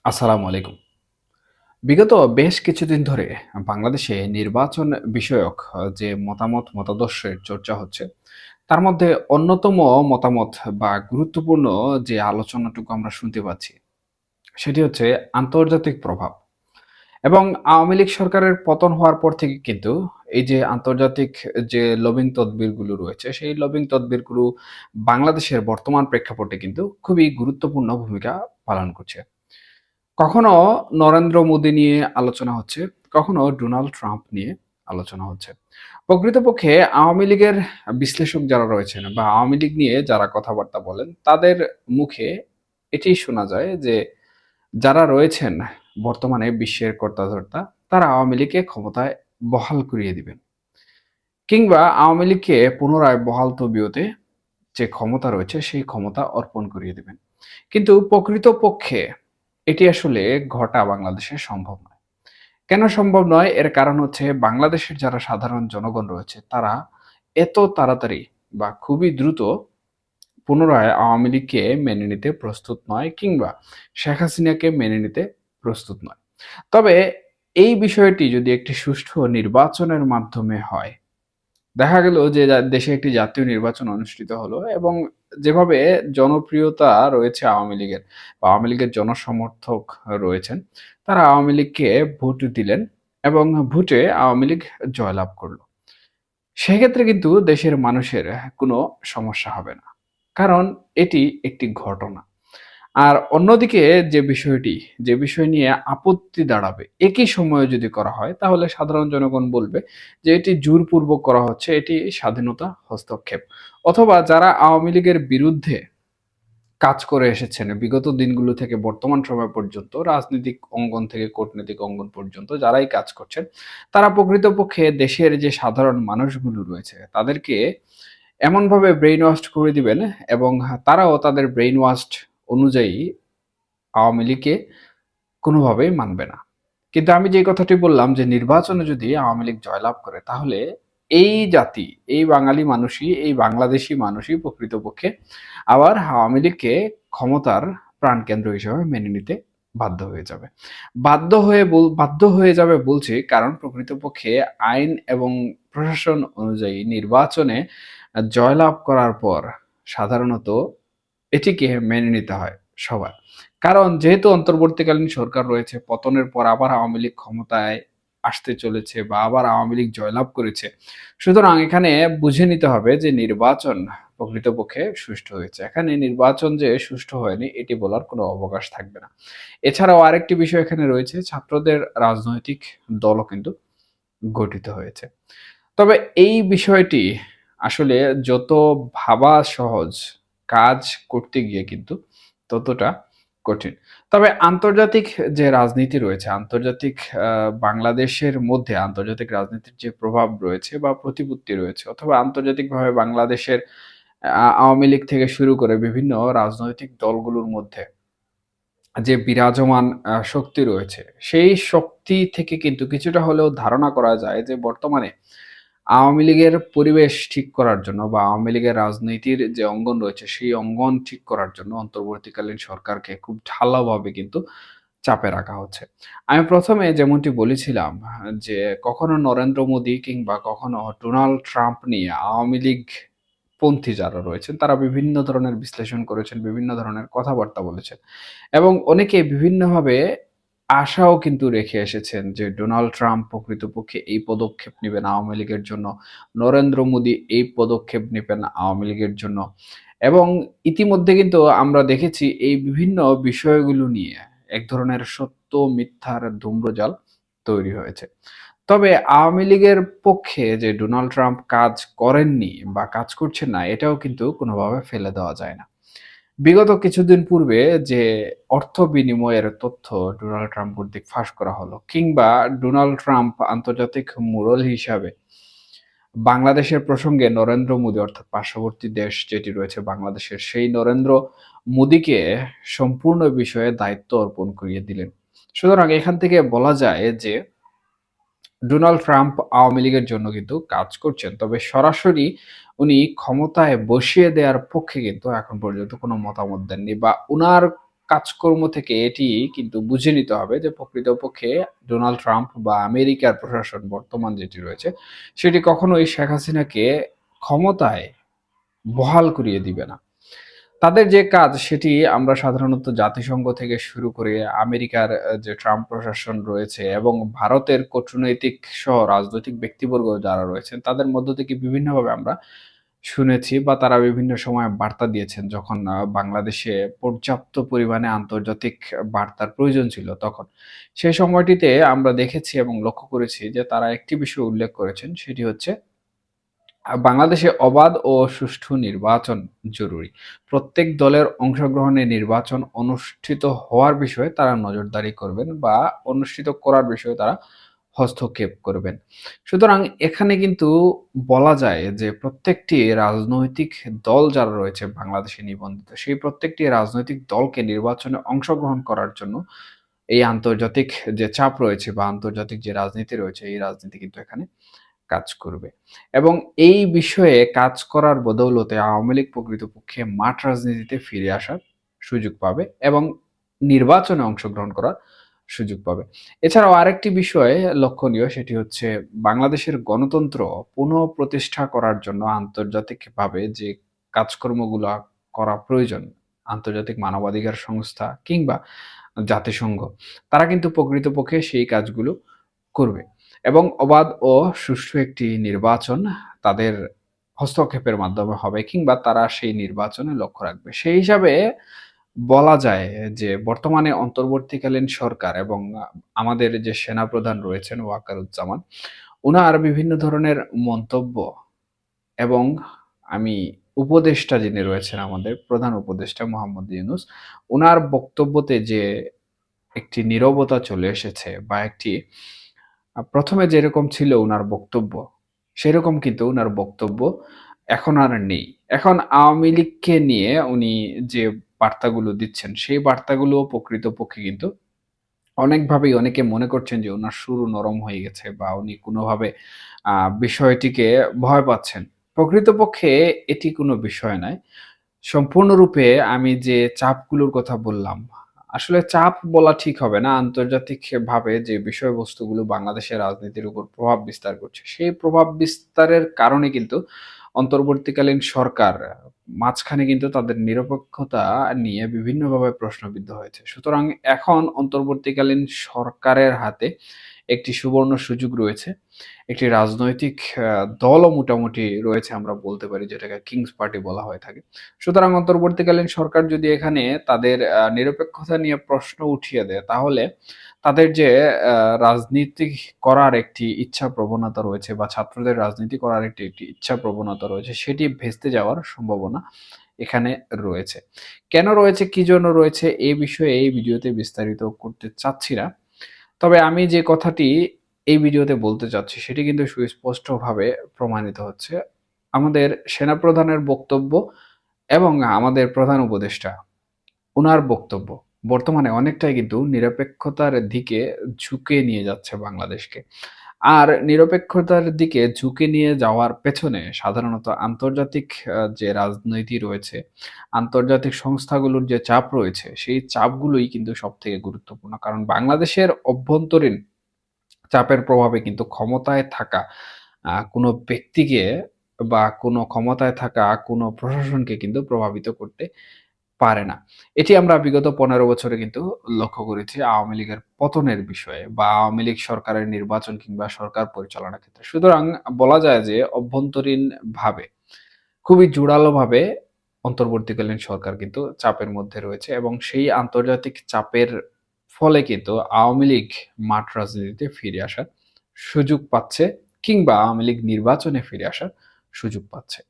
আসসালামু আলাইকুম। বিগত বেশ কিছুদিন ধরে বাংলাদেশে নির্বাচন বিষয়ক যে মতাদর্শের চর্চা হচ্ছে, তার মধ্যে অন্যতম মতামত বা গুরুত্বপূর্ণ যে আলোচনাটুকু আমরা শুনতে পাচ্ছি, সেটি হচ্ছে আন্তর্জাতিক প্রভাব। এবং আওয়ামী লীগ সরকারের পতন হওয়ার পর থেকে কিন্তু এই যে আন্তর্জাতিক যে লবিং তদবিরগুলো রয়েছে, সেই লবিং তদবিরগুলো বাংলাদেশের বর্তমান প্রেক্ষাপটে কিন্তু খুবই গুরুত্বপূর্ণ ভূমিকা পালন করছে। কখনো নরেন্দ্র মোদী নিয়ে আলোচনা হচ্ছে, কখনো ডোনাল্ড ট্রাম্প নিয়ে আলোচনা হচ্ছে। প্রকৃতপক্ষে আওয়ামী লীগের বিশ্লেষক যারা রয়েছেন বা আওয়ামী লীগ নিয়ে যারা কথাবার্তা বলেন, তাদের মুখে এটি শোনা যায় যে যারা রয়েছেন বর্তমানে বিশ্বের কর্তাধর্তা, তারা আওয়ামী লীগকে ক্ষমতায় বহাল করিয়ে দিবেন। কিংবা আওয়ামী লীগকে পুনরায় বহাল তবিয়তে যে ক্ষমতা রয়েছে, সেই ক্ষমতা অর্পণ করিয়ে দিবেন। কিন্তু প্রকৃতপক্ষে এটি আসলে ঘটা বাংলাদেশে সম্ভব নয়। কেন সম্ভব নয়? এর কারণ হচ্ছে বাংলাদেশের যারা সাধারণ জনগণ রয়েছে, তারা এত তাড়াতাড়ি বা খুবই দ্রুত পুনরায় আওয়ামী লীগকে মেনে নিতে প্রস্তুত নয় কিংবা শেখ হাসিনাকে মেনে নিতে প্রস্তুত নয়। তবে এই বিষয়টি যদি একটি সুষ্ঠু নির্বাচনের মাধ্যমে হয়, দেখা গেল যে দেশে একটি জাতীয় নির্বাচন অনুষ্ঠিত হলো এবং যেভাবে জনপ্রিয়তা রয়েছে আওয়ামী লীগের বা আওয়ামী লীগের জনসমর্থক রয়েছেন, তারা আওয়ামী লীগকে ভোট দিলেন এবং ভোটে আওয়ামী লীগ জয়লাভ করল। সেক্ষেত্রে কিন্তু দেশের মানুষের কোনো সমস্যা হবে না। কারণ এটি একটি ঘটনা। আর অন্যদিকে যে বিষয় নিয়ে আপত্তি দাঁড়াবে, একই সময়ে যদি করা হয় তাহলে সাধারণ জনগণ বলবে যে এটি জোরপূর্বক করা হচ্ছে, এটি স্বাধীনতা হস্তক্ষেপ। অথবা যারা আওয়ামী লীগের বিরুদ্ধে কাজ করে এসেছেন বিগত দিনগুলো থেকে বর্তমান সময় পর্যন্ত রাজনৈতিক অঙ্গন থেকে কূটনৈতিক অঙ্গন পর্যন্ত যারাই কাজ করছেন, তারা প্রকৃতপক্ষে দেশের যে সাধারণ মানুষগুলো রয়েছে তাদেরকে এমনভাবে ব্রেইন ওয়াশড করে দিবেন এবং তারাও তাদের ব্রেইন ওয়াশড অনুযায়ী আওয়ামী লীগকে কোনোভাবেই মানবে না। কিন্তু আমি যে কথাটি বললাম যে নির্বাচনে যদি আওয়ামী লীগ জয়লাভ করে তাহলে এই জাতি, এই বাঙালি মানুষই, এই বাংলাদেশী মানুষই প্রকৃতপক্ষে আবার আওয়ামী লীগকে ক্ষমতার প্রাণকেন্দ্র হিসেবে মেনে নিতে বাধ্য হয়ে যাবে। বাধ্য হয়ে যাবে বলছি কারণ প্রকৃতপক্ষে আইন এবং প্রশাসন অনুযায়ী নির্বাচনে জয়লাভ করার পর সাধারণত এটিকে মেনে নিতে হয় সবার। কারণ যেহেতু অন্তর্বর্তীকালীন সরকার রয়েছে, পতনের পর আবার আওয়ামী লীগ ক্ষমতায় আসতে চলেছে বা আবার আওয়ামী লীগ জয়লাভ করেছে। সুতরাং এখানে বুঝে নিতে হবে যে নির্বাচন প্রকৃতপক্ষে সুষ্ঠু হয়েছে। এখানে নির্বাচন যে সুষ্ঠু হয়নি এটি বলার কোনো অবকাশ থাকবে না। এছাড়াও আরেকটি বিষয় এখানে রয়েছে, ছাত্রদের রাজনৈতিক দলও কিন্তু গঠিত হয়েছে। তবে এই বিষয়টি আসলে যত ভাবা সহজ, কাজ করতে গিয়ে কিন্তু ততটা কঠিন। তবে আন্তর্জাতিক যে রাজনীতি রয়েছে, আন্তর্জাতিক আ বাংলাদেশের মধ্যে আন্তর্জাতিক রাজনীতির যে প্রভাব রয়েছে বা প্রতিপত্তি রয়েছে অথবা আন্তর্জাতিকভাবে বাংলাদেশের আওয়ামী লীগ থেকে শুরু করে বিভিন্ন রাজনৈতিক দলগুলোর মধ্যে যে বিরাজমান শক্তি রয়েছে, সেই শক্তি থেকে কিন্তু কিছুটা হলেও ধারণা করা যায় যে বর্তমানে আওয়ামী লীগের পরিবেশ ঠিক করার জন্য বা আওয়ামী লীগের রাজনীতির যে অঙ্গন রয়েছে, সেই অঙ্গন ঠিক করার জন্য অন্তর্বর্তীকালীন সরকারকে খুব ঢালাওভাবে কিন্তু চাপে রাখা হচ্ছে। আমি ১ম এ যেমনটি বলেছিলাম যে কখনো নরেন্দ্র মোদী কিংবা কখনো ডোনাল্ড ট্রাম্প নিয়ে আওয়ামী লীগ পন্থী যারা রয়েছেন তারা বিভিন্ন ধরনের বিশ্লেষণ করেছেন, বিভিন্ন ধরনের কথাবার্তা বলেছেন। এবং অনেকে বিভিন্নভাবে আশাও কিন্তু রেখে এসেছেন যে ডোনাল্ড ট্রাম্প প্রকৃতপক্ষে এই পদক্ষেপ নিবেন আওয়ামী লীগের জন্য। নরেন্দ্র মোদী এই পদক্ষেপ নিবেন আওয়ামী লীগের জন্য। এবং ইতিমধ্যে কিন্তু আমরা দেখেছি এই বিভিন্ন বিষয়গুলো নিয়ে এক ধরনের সত্য মিথ্যার ধূম্রজাল তৈরি হয়েছে। তবে আওয়ামী লীগের পক্ষে যে ডোনাল্ড ট্রাম্প কাজ করেননি বা কাজ করছেন না এটাও কিন্তু কোনোভাবে ফেলে দেওয়া যায় না। বিগত কিছুদিন পূর্বে যে অর্থ বিনিময়ের তথ্য ডোনাল্ড ট্রাম্প কর্তৃক ফাঁস করা হলো কিংবা ডোনাল্ড ট্রাম্প আন্তর্জাতিক মুরল হিসাবে বাংলাদেশের প্রসঙ্গে নরেন্দ্র মোদী অর্থাৎ পার্শ্ববর্তী দেশ যেটি রয়েছে বাংলাদেশের সেই নরেন্দ্র মোদীকে সম্পূর্ণ বিষয়ে দায়িত্ব অর্পণ করিয়ে দিলেন। সুতরাং এখান থেকে বলা যায় যে ডোনাল্ড ট্রাম্প আওয়ামী লীগের জন্য কিন্তু কাজ করছেন। তবে সরাসরি উনি ক্ষমতায় বসিয়ে দেওয়ার পক্ষে কিন্তু এখন পর্যন্ত কোনো মতামত দেননি বা উনার কাজকর্ম থেকে এটি কিন্তু বুঝে নিতে হবে যে প্রকৃতপক্ষে ডোনাল্ড ট্রাম্প বা আমেরিকার প্রশাসন বর্তমান যেটি রয়েছে, সেটি কখনোই শেখ হাসিনাকে ক্ষমতায় বহাল করিয়ে দিবে না। তাদের যে কাজ সেটি আমরা সাধারণত জাতিসংঘ থেকে শুরু করে আমেরিকার যে ট্রাম্প প্রশাসন রয়েছে এবং ভারতের কূটনৈতিক সহ রাজনৈতিক ব্যক্তিবর্গ যারা রয়েছেন তাদের মধ্য থেকে বিভিন্নভাবে আমরা শুনেছি বা তারা বিভিন্ন সময় বার্তা দিয়েছেন যখন বাংলাদেশে পর্যাপ্ত পরিমাণে আন্তর্জাতিক বার্তার প্রয়োজন ছিল তখন। সেই সময়টিতে আমরা দেখেছি এবং লক্ষ্য করেছি যে তারা একটি বিষয় উল্লেখ করেছেন সেটি হচ্ছে বাংলাদেশে অবাধ ও সুষ্ঠু নির্বাচন জরুরি। প্রত্যেক দলের অংশগ্রহণে নির্বাচন অনুষ্ঠিত হওয়ার বিষয়ে তারা নজরদারি করবেন বা অনুষ্ঠিত করার বিষয়ে তারা হস্তক্ষেপ করবেন। সুতরাং এখানে কিন্তু বলা যায় যে প্রত্যেকটি রাজনৈতিক দল যারা রয়েছে বাংলাদেশে নিবন্ধিত, সেই প্রত্যেকটি রাজনৈতিক দলকে নির্বাচনে অংশগ্রহণ করার জন্য এই আন্তর্জাতিক যে চাপ রয়েছে বা আন্তর্জাতিক যে রাজনীতি রয়েছে, এই রাজনীতি কিন্তু এখানে কাজ করবে। এবং এই বিষয়ে কাজ করার বদৌলতে আওয়ামী লীগ প্রকৃতপক্ষে মাঠ রাজনীতিতে ফিরে আসার সুযোগ পাবে এবং নির্বাচনে অংশগ্রহণ করার সুযোগ পাবে। এছাড়াও আরেকটি বিষয় লক্ষণীয় সেটি হচ্ছে বাংলাদেশের গণতন্ত্র পুনঃপ্রতিষ্ঠা করার জন্য আন্তর্জাতিকভাবে যে কাজকর্মগুলা করা প্রয়োজন, আন্তর্জাতিক মানবাধিকার সংস্থা কিংবা জাতিসংঘ, তারা কিন্তু প্রকৃতপক্ষে সেই কাজগুলো করবে এবং অবাধ ও সুষ্ঠু একটি নির্বাচন তাদের হস্তক্ষেপের মাধ্যমে হবে কিংবা তারা সেই নির্বাচনে লক্ষ্য রাখবে। সেই হিসাবে বলা যায় যে বর্তমানে অন্তর্বর্তীকালীন সরকার এবং আমাদের যে সেনাপ্রধান রয়েছেন ওয়াকারুজ্জামান, উনার বিভিন্ন ধরনের মন্তব্য এবং আমি উপদেষ্টা যিনি রয়েছেন আমাদের প্রধান উপদেষ্টা মোহাম্মদ ইউনূস, উনার বক্তব্যতে যে একটি নীরবতা চলে এসেছে বা একটি ১ম এ যেরকম ছিল উনার বক্তব্য, সেরকম কিন্তু উনার বক্তব্য এখন আর নেই। এখন আওয়ামী লীগকে নিয়ে উনি যে বার্তাগুলো দিচ্ছেন, সেই বার্তাগুলো প্রকৃতপক্ষে কিন্তু অনেকভাবেই অনেকে মনে করছেন যে উনার সুর নরম হয়ে গেছে বা উনি কোনোভাবে আ বিষয়টিকে ভয় পাচ্ছেন। প্রকৃতপক্ষে এটি কোনো বিষয় নয়। সম্পূর্ণরূপে আমি যে চাপগুলোর কথা বললাম, আসলে চাপ বলা ঠিক হবে না। আন্তর্জাতিকভাবে যে বিষয়বস্তুগুলো বাংলাদেশের রাজনীতির উপর প্রভাব বিস্তার করছে, সেই প্রভাব বিস্তারের কারণে কিন্তু অন্তর্বর্তীকালীন সরকার মাঝখানে কিন্তু তাদের নিরপেক্ষতা নিয়ে বিভিন্নভাবে প্রশ্নবিদ্ধ হয়েছে। সুতরাং এখন অন্তর্বর্তীকালীন সরকারের হাতে একটি সুবর্ণ সুযোগ রয়েছে। একটি রাজনৈতিক দলও মোটামুটি রয়েছে আমরা বলতে পারি যেটাকে কিংস পার্টি বলা হয়ে থাকে। সুতরাং অন্তর্বর্তীকালীন সরকার যদি এখানে তাদের নিরপেক্ষতা নিয়ে প্রশ্ন উঠিয়ে দেয় তাহলে তাদের যে আ রাজনীতি করার একটি ইচ্ছা প্রবণতা রয়েছে বা ছাত্রদের রাজনীতি করার একটি ইচ্ছা প্রবণতা রয়েছে সেটি ভেস্তে যাওয়ার সম্ভাবনা এখানে রয়েছে। কেন রয়েছে, কি জন্য রয়েছে এই বিষয়ে এই ভিডিওতে বিস্তারিত করতে চাচ্ছি না। তবে আমি যে কথাটি এই ভিডিওতে বলতে চাচ্ছি সেটি কিন্তু সুস্পষ্টভাবে প্রমাণিত হচ্ছে। আমাদের সেনাপ্রধানের বক্তব্য এবং আমাদের প্রধান উপদেষ্টা উনার বক্তব্য বর্তমানে অনেকটাই কিন্তু নিরপেক্ষতার দিকে ঝুঁকে নিয়ে যাচ্ছে বাংলাদেশকে। আর নিরপেক্ষতার দিকে ঝুঁকে নিয়ে যাওয়ার পেছনে সাধারণত আন্তর্জাতিক যে রাজনীতি রয়েছে, আন্তর্জাতিক সংস্থাগুলোর যে চাপ রয়েছে, সেই চাপগুলোই কিন্তু সবথেকে গুরুত্বপূর্ণ। কারণ বাংলাদেশের অভ্যন্তরীণ চাপের প্রভাবে কিন্তু ক্ষমতায় থাকা কোনো ব্যক্তিকে বা কোনো ক্ষমতায় থাকা কোনো প্রশাসনকে কিন্তু প্রভাবিত করতে পারে না। এটি আমরা বিগত ১৫ বছরে কিন্তু লক্ষ্য করেছি আওয়ামী লীগের পতনের বিষয়ে বা আওয়ামী লীগ সরকারের নির্বাচন কিংবা সরকার পরিচালনার ক্ষেত্রে। সুতরাং বলা যায় যে অভ্যন্তরীণভাবে খুবই জোরালোভাবে অন্তর্বর্তীকালীন সরকার কিন্তু চাপের মধ্যে রয়েছে এবং সেই আন্তর্জাতিক চাপের ফলে কিন্তু আওয়ামী লীগ মাঠ রাজনীতিতে ফিরে আসার সুযোগ পাচ্ছে কিংবা আওয়ামী লীগ নির্বাচনে ফিরে আসার সুযোগ পাচ্ছে।